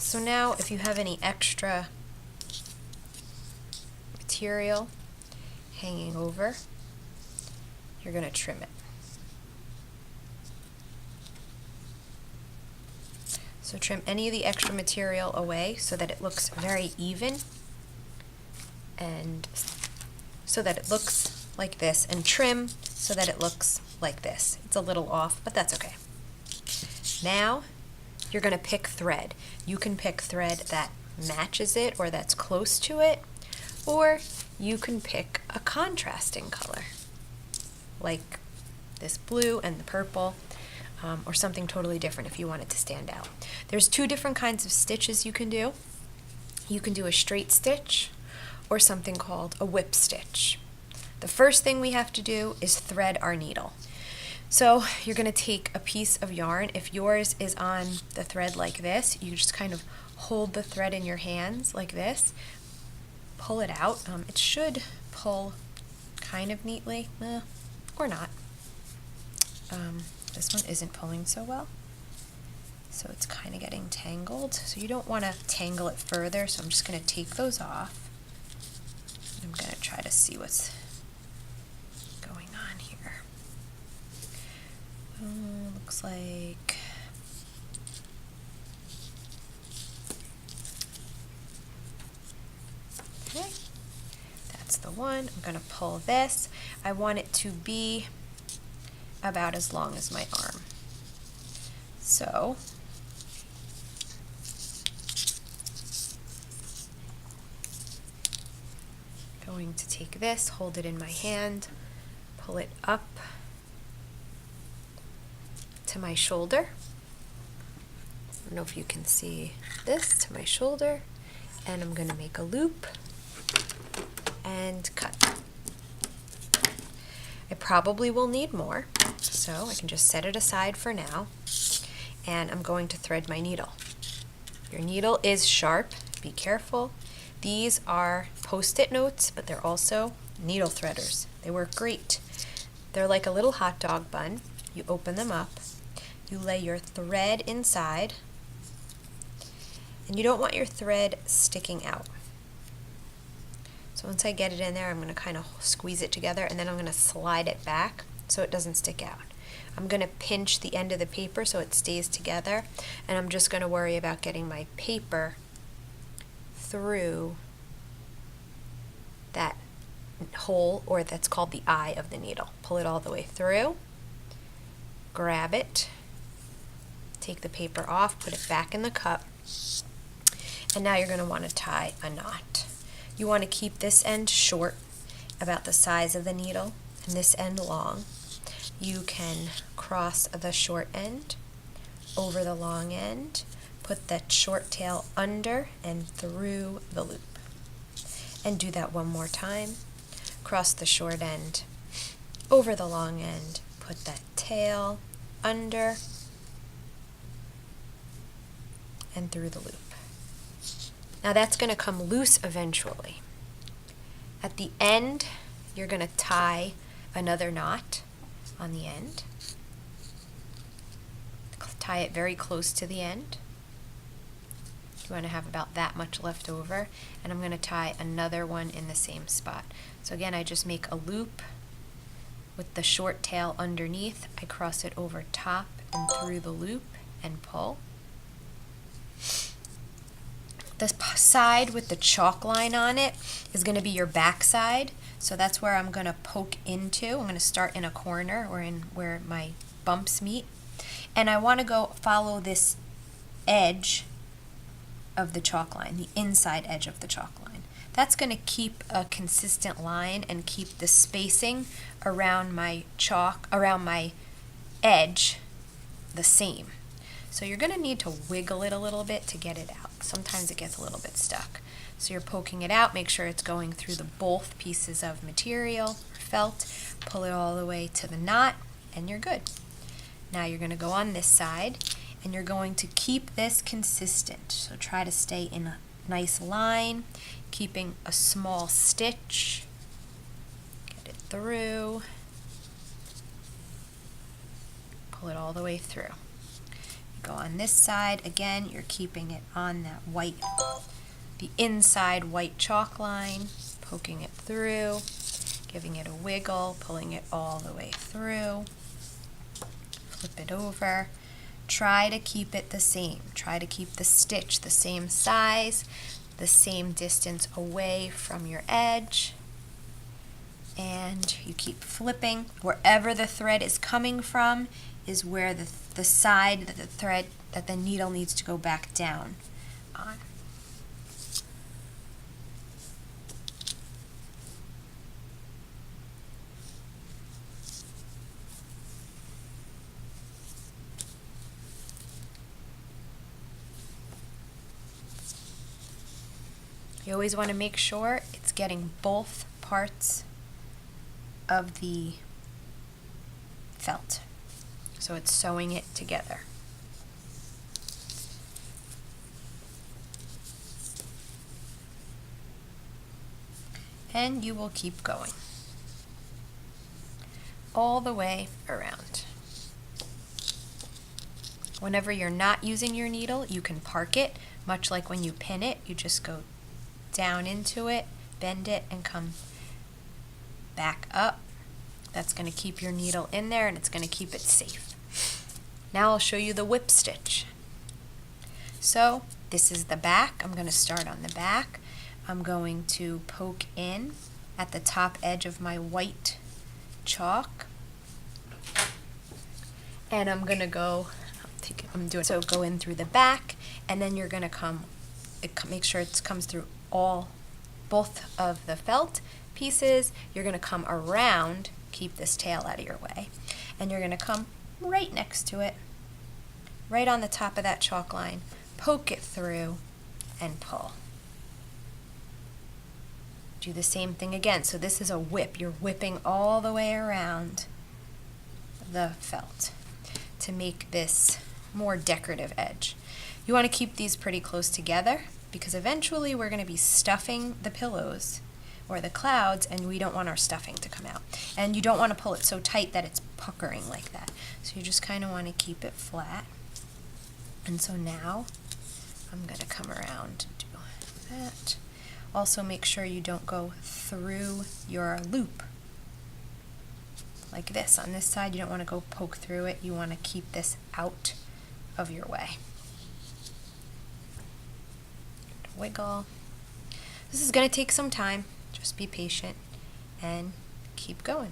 So now if you have any extra material hanging over, you're going to trim it. So trim any of the extra material away so that it looks very even, and so that it looks like this, and trim so that it looks like this. It's a little off, but that's okay. Now you're going to pick thread. You can pick thread that matches it or that's close to it, or you can pick a contrasting color like this blue and the purple, or something totally different if you want it to stand out. There's two different kinds of stitches you can do. You can do a straight stitch or something called a whip stitch. The first thing we have to do is thread our needle. So you're going to take a piece of yarn. If yours is on the thread like this, you just kind of hold the thread in your hands like this, pull it out. It should pull kind of neatly, or not. This one isn't pulling so well, so it's kind of getting tangled. So you don't want to tangle it further, so I'm just going to take those off. I'm going to try to see what's going on here. Looks like okay, that's the one. I'm going to pull this. I want it to be about as long as my arm. So going to take this, hold it in my hand, pull it up to my shoulder. I don't know if you can see this, to my shoulder, and I'm going to make a loop and cut. I probably will need more, so I can just set it aside for now, and I'm going to thread my needle. Your needle is sharp, be careful. These are Post-it notes, but they're also needle threaders. They work great. They're like a little hot dog bun. You open them up, you lay your thread inside, and you don't want your thread sticking out. So once I get it in there, I'm going to kind of squeeze it together, and then I'm going to slide it back so it doesn't stick out. I'm going to pinch the end of the paper so it stays together, and I'm just going to worry about getting my paper through that hole, or that's called the eye of the needle. Pull it all the way through, grab it, take the paper off, put it back in the cup, and now you're going to want to tie a knot. You want to keep this end short, about the size of the needle, and this end long. You can cross the short end over the long end, put that short tail under and through the loop. And do that one more time. Cross the short end over the long end, put that tail under and through the loop. Now that's going to come loose eventually. At the end, you're going to tie another knot on the end. Tie it very close to the end. You want to have about that much left over, and I'm going to tie another one in the same spot. So again, I just make a loop with the short tail underneath. I cross it over top and through the loop and pull. The side with the chalk line on it is going to be your back side, so that's where I'm going to poke into. I'm going to start in a corner or in where my bumps meet, and I want to go follow this edge of the chalk line, the inside edge of the chalk line. That's going to keep a consistent line and keep the spacing around my chalk, around my edge, the same. So you're going to need to wiggle it a little bit to get it out. Sometimes it gets a little bit stuck. So you're poking it out, make sure it's going through the both pieces of material or felt, pull it all the way to the knot, and you're good. Now you're going to go on this side, and you're going to keep this consistent. So try to stay in a nice line, keeping a small stitch. Get it through. Pull it all the way through. Go on this side. Again, you're keeping it on that white, the inside white chalk line, poking it through, giving it a wiggle, pulling it all the way through. Flip it over. Try to keep it the same. Try to keep the stitch the same size, the same distance away from your edge. And you keep flipping. Wherever the thread is coming from is where the side that the thread, that the needle needs to go back down on. You always want to make sure it's getting both parts of the felt. So it's sewing it together. And you will keep going all the way around. Whenever you're not using your needle, you can park it, much like when you pin it. You just go down into it, bend it, and come back up. That's going to keep your needle in there, and it's going to keep it safe. Now I'll show you the whip stitch. So this is the back. I'm going to start on the back. I'm going to poke in at the top edge of my white chalk, and I'm going to go, go in through the back, and then you're going to make sure it comes through both of the felt pieces. You're going to come around, keep this tail out of your way, and you're going to come right next to it, right on the top of that chalk line, poke it through, and pull. Do the same thing again. So this is a whip. You're whipping all the way around the felt to make this more decorative edge. You want to keep these pretty close together because eventually we're going to be stuffing the pillows or the clouds, and we don't want our stuffing to come out. And you don't want to pull it so tight that it's puckering like that. So you just kind of want to keep it flat. And so now I'm going to come around and do that. Also make sure you don't go through your loop like this. On this side, you don't want to go poke through it. You want to keep this out of your way. Wiggle. This is going to take some time. Just be patient and keep going.